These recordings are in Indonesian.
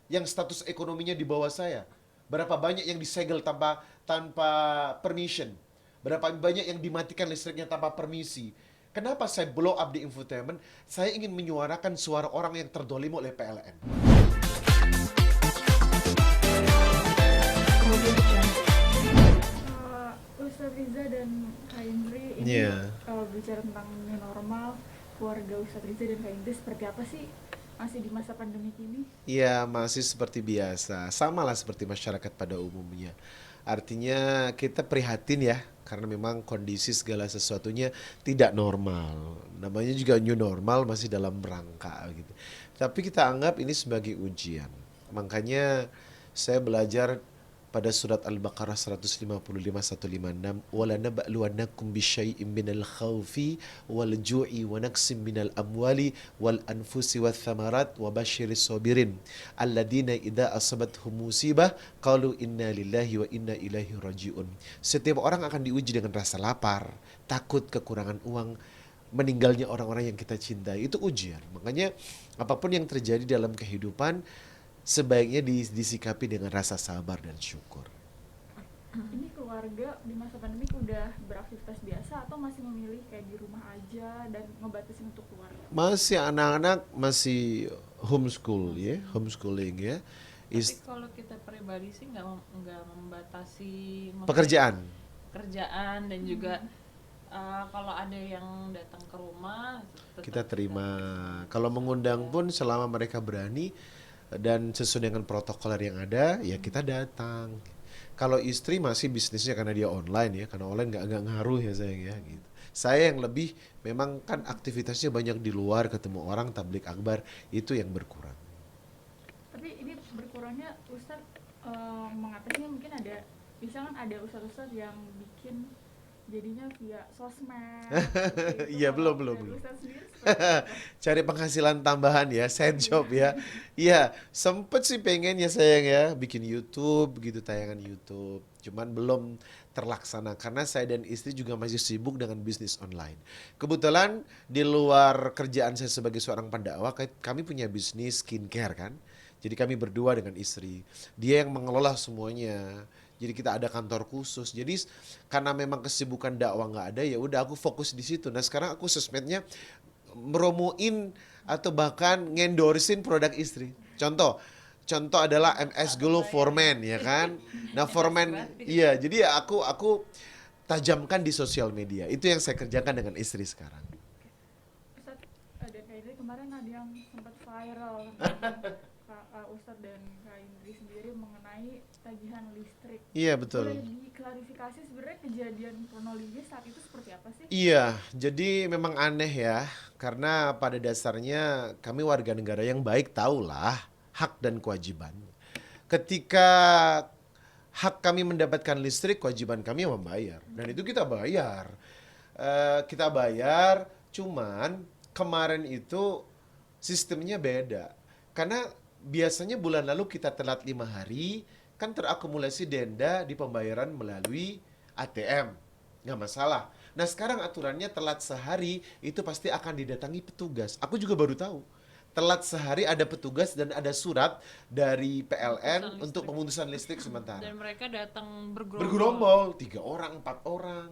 yang status ekonominya di bawah saya? Berapa banyak yang disegel tanpa tanpa permission? Berapa banyak yang dimatikan listriknya tanpa permisi? Kenapa saya blow up di infotainment? Saya ingin menyuarakan suara orang yang terdolim oleh PLN. Ustadz Riza dan Kak Indri ini Iya. kalau bicara tentang new normal, keluarga Ustadz Riza dan Kak Indri seperti apa sih masih di masa pandemi ini? Ya, masih seperti biasa. Sama lah seperti masyarakat pada umumnya. Artinya kita prihatin ya, karena memang kondisi segala sesuatunya tidak normal. Namanya juga new normal masih dalam rangka gitu. Tapi kita anggap ini sebagai ujian. Makanya saya belajar pada surat Al-Baqarah 155 156, wala nabluwannakum bisyai'im minal khawfi wal ju'i wa naqsim minal amwali wal anfusi wath thamarat wa basyiris sabirin alladzina idza asabathum musibah qalu inna lillahi wa inna ilaihi rajiun. Setiap orang akan diuji dengan rasa lapar, takut, kekurangan uang, meninggalnya orang-orang yang kita cintai. Itu ujian. Makanya apapun yang terjadi dalam kehidupan sebaiknya disikapi dengan rasa sabar dan syukur. Ini keluarga di masa pandemi udah beraktivitas biasa atau masih memilih kayak di rumah aja dan ngebatasin untuk keluarga? Masih anak-anak masih homeschool ya, homeschooling ya. Tapi Is kalau kita pribadi sih nggak membatasi, maksudnya pekerjaan. kerjaan dan juga kalau ada yang datang ke rumah Kita tetap kita terima. Kalau bisa mengundang aja. pun selama mereka berani dan sesuai dengan protokoler yang ada, ya kita datang. Kalau istri masih bisnisnya karena dia online ya, karena online nggak ngaruh ya sayang ya gitu. Saya yang lebih memang kan aktivitasnya banyak di luar, ketemu orang, tablik akbar, itu yang berkurang. Tapi ini berkurangnya Ustadz mengatasinya mungkin ada, misalkan ada Ustadz-Ustadz yang bikin jadinya via sosmed seperti itu. Iya, Kalau belum dari belum. Ustadz sendiri seperti apa? Cari penghasilan tambahan ya, side job Iya. ya. Iya, sempet sih pengen ya sayang ya, bikin YouTube gitu, tayangan YouTube. Cuman belum terlaksana karena saya dan istri juga masih sibuk dengan bisnis online. Kebetulan di luar kerjaan saya sebagai seorang pendakwah, kami punya bisnis skincare kan. Jadi kami berdua dengan istri. Dia yang mengelola semuanya. Jadi kita ada kantor khusus. Jadi karena memang kesibukan dakwah nggak ada, ya udah aku fokus di situ. Nah sekarang aku sosmednya meromoin atau bahkan ngendorsin produk istri. Contoh, contoh adalah MS Atau Glow for bayar ya. Men ya kan. Nah for Endorse Men, gratis. iya jadi ya aku tajamkan di sosial media. Itu yang saya kerjakan dengan istri sekarang. Ustadz dan Kak Indri kemarin ada yang sempat viral tentang Ustadz dan Kak Indri sendiri mengenai tagihan listrik. Iya Boleh betul. diklarifikasi sebenarnya kejadian kronologisnya saat itu seperti apa sih? Iya, jadi memang aneh ya, karena pada dasarnya kami warga negara yang baik tahulah hak dan kewajiban. Ketika hak kami mendapatkan listrik, kewajiban kami membayar, dan itu kita bayar. Kita bayar, cuman kemarin itu sistemnya beda, karena biasanya bulan lalu kita telat 5 hari, kan terakumulasi denda di pembayaran melalui ATM, nggak masalah. Nah sekarang aturannya telat sehari itu pasti akan didatangi petugas. Aku juga baru tahu. Telat sehari ada petugas dan ada surat dari Pemutusan PLN untuk listrik. pemutusan listrik sementara. Dan mereka datang bergerombol. Bergerombol, 3 orang, 4 orang,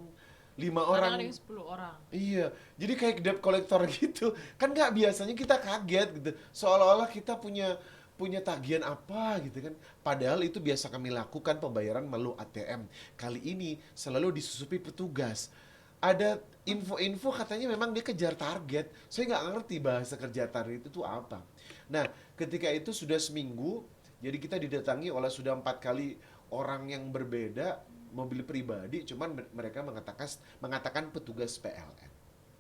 lima Kadang ada orang. yang 10 orang. Iya, jadi kayak debt collector gitu. Kan nggak biasanya kita kaget gitu. Seolah-olah kita punya punya tagihan apa gitu kan. Padahal itu biasa kami lakukan pembayaran melalui ATM. Kali ini selalu disusupi petugas. Ada info-info katanya memang dia kejar target. Saya nggak ngerti bahasa kerja target itu apa. Nah, ketika itu sudah seminggu, jadi kita didatangi oleh sudah 4 kali orang yang berbeda, mobil pribadi, cuman mereka mengatakan petugas PLN.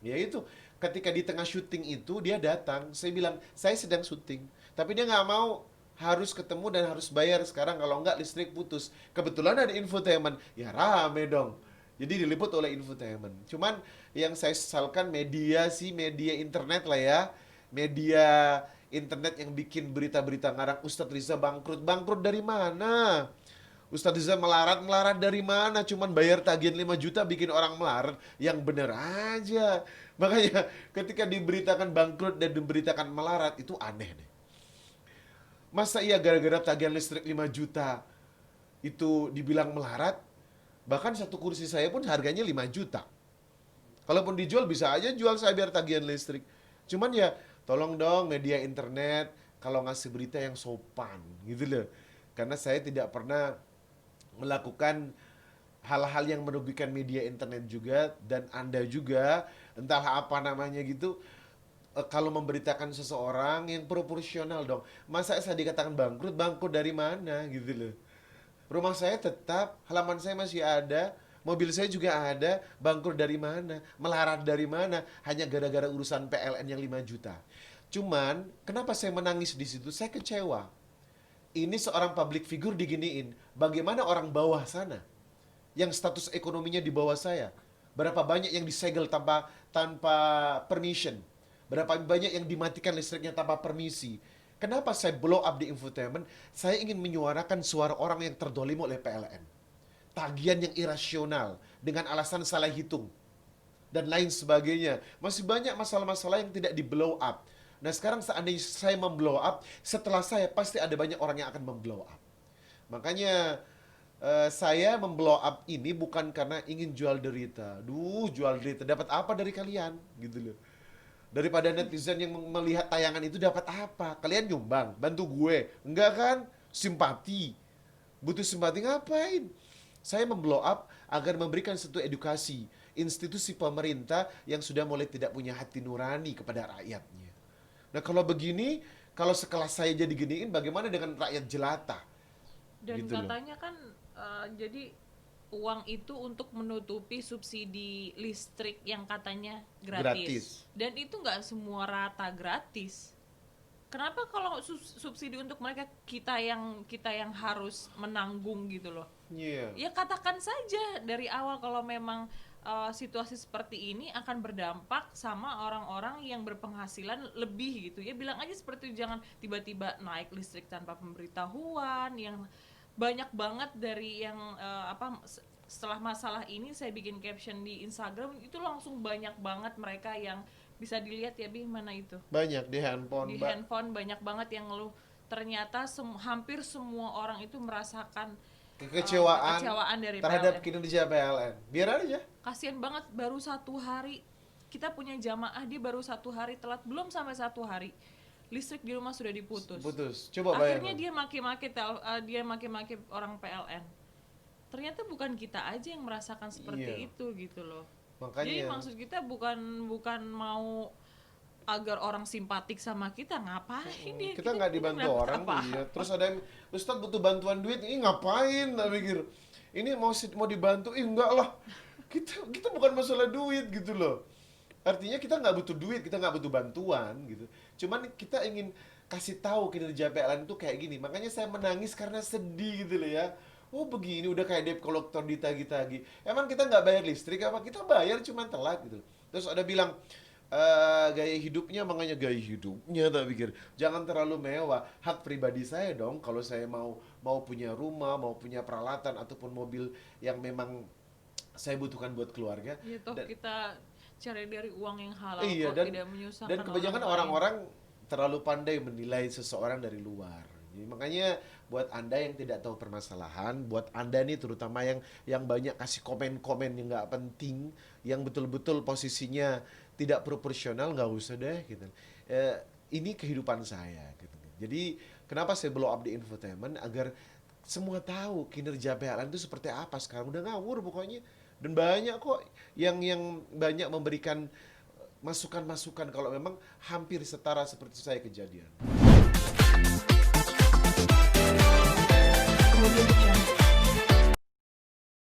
Ya itu, ketika di tengah syuting itu dia datang, saya bilang saya sedang syuting, tapi dia nggak mau, harus ketemu dan harus bayar sekarang, kalau nggak listrik putus. Kebetulan ada infotainment, ya rame dong. Jadi diliput oleh infotainment. Cuman yang saya sesalkan media sih, media internet lah ya, media internet yang bikin berita-berita ngarang Ustadz Riza bangkrut. Bangkrut dari mana? Ustadz Riza melarat, melarat dari mana? Cuman bayar tagihan 5 juta bikin orang melarat. Yang bener aja. Makanya ketika diberitakan bangkrut dan diberitakan melarat, itu aneh deh. Masa iya gara-gara tagihan listrik 5 juta itu dibilang melarat? Bahkan satu kursi saya pun harganya 5 juta. Kalaupun dijual bisa aja jual saya biar tagihan listrik. Cuman ya tolong dong media internet kalau ngasih berita yang sopan gitu loh. Karena saya tidak pernah melakukan hal-hal yang merugikan media internet juga, dan Anda juga entahlah apa namanya gitu. Kalau memberitakan seseorang yang proporsional dong. Masa saya dikatakan bangkrut, bangkrut dari mana gitu loh. Rumah saya tetap, halaman saya masih ada, mobil saya juga ada, bangkrut dari mana, melarat dari mana, hanya gara-gara urusan PLN yang 5 juta. Cuman, kenapa saya menangis di situ? Saya kecewa. Ini seorang public figure diginiin. Bagaimana orang bawah sana yang status ekonominya di bawah saya? Berapa banyak yang disegel tanpa permission? Berapa banyak yang dimatikan listriknya tanpa permisi? Kenapa saya blow up di infotainment? Saya ingin menyuarakan suara orang yang terdolim oleh PLN. Tagihan yang irasional dengan alasan salah hitung dan lain sebagainya. Masih banyak masalah-masalah yang tidak di blow up. Nah sekarang seandainya saya memblow up, setelah saya pasti ada banyak orang yang akan memblow up. Makanya saya memblow up ini bukan karena ingin jual derita. Jual derita dapat apa dari kalian gitu loh. Daripada netizen yang melihat tayangan itu dapat apa? Kalian nyumbang, bantu gue. Enggak kan? Simpati. Butuh simpati ngapain? Saya memblow up agar memberikan satu edukasi institusi pemerintah yang sudah mulai tidak punya hati nurani kepada rakyatnya. Nah kalau begini, kalau sekelas saya jadi giniin, bagaimana dengan rakyat jelata? Dan Gitu loh. katanya kan jadi uang itu untuk menutupi subsidi listrik yang katanya gratis. Dan itu nggak semua rata gratis. Kenapa kalau subsidi untuk mereka kita yang harus menanggung gitu loh? Iya. Ya katakan saja dari awal kalau memang situasi seperti ini akan berdampak sama orang-orang yang berpenghasilan lebih gitu. Ya bilang aja seperti itu, jangan tiba-tiba naik listrik tanpa pemberitahuan. Yang banyak banget dari yang setelah masalah ini saya bikin caption di Instagram itu langsung banyak banget mereka yang bisa dilihat ya mana itu Banyak di handphone, di Mbak. handphone banyak banget yang ngeluh. Ternyata hampir semua orang itu merasakan Kekecewaan dari terhadap PLN. kinerja PLN. Biar aja. Kasian banget, baru 1 hari kita punya jamaah, dia baru 1 hari telat, belum sampai 1 hari listrik di rumah sudah diputus. Putus. Coba Akhirnya bayangkan. dia maki-maki orang PLN. Ternyata bukan kita aja yang merasakan seperti Iya. itu gitu loh. Makanya Jadi maksud kita bukan mau agar orang simpatik sama kita, ngapain ya? kita nggak dibantu dapat orang, apa-apa. iya. Terus ada yang, Ustadz butuh bantuan duit, ini ngapain? Tak pikir, ini mau dibantu, enggak lah. Kita bukan masalah duit gitu loh. Artinya kita nggak butuh duit, kita nggak butuh bantuan gitu. Cuman kita ingin kasih tahu kinerja PLN itu kayak gini. Makanya saya menangis karena sedih gitu loh ya. Oh begini, udah kayak debt collector ditagih-tagih. Emang kita nggak bayar listrik apa? Kita bayar cuman telat gitu. Terus ada bilang, gaya hidupnya, makanya gaya hidupnya tak pikir jangan terlalu mewah. Hak pribadi saya dong kalau saya mau punya rumah, mau punya peralatan ataupun mobil yang memang saya butuhkan buat keluarga. Ya toh kita cari dari uang yang halal Iya, kok, tidak menyusahkan dan kebanyakan orang lain. orang-orang terlalu pandai menilai seseorang dari luar. Jadi, makanya buat Anda yang tidak tahu permasalahan, buat Anda nih terutama yang banyak kasih komen-komen yang nggak penting, yang betul-betul posisinya tidak proporsional, nggak usah deh gitu. Ini kehidupan saya gitu. Jadi kenapa saya blow up di infotainment, agar semua tahu kinerja PLN itu seperti apa sekarang. Udah ngawur pokoknya. Dan banyak kok yang banyak memberikan masukan-masukan kalau memang hampir setara seperti saya kejadian.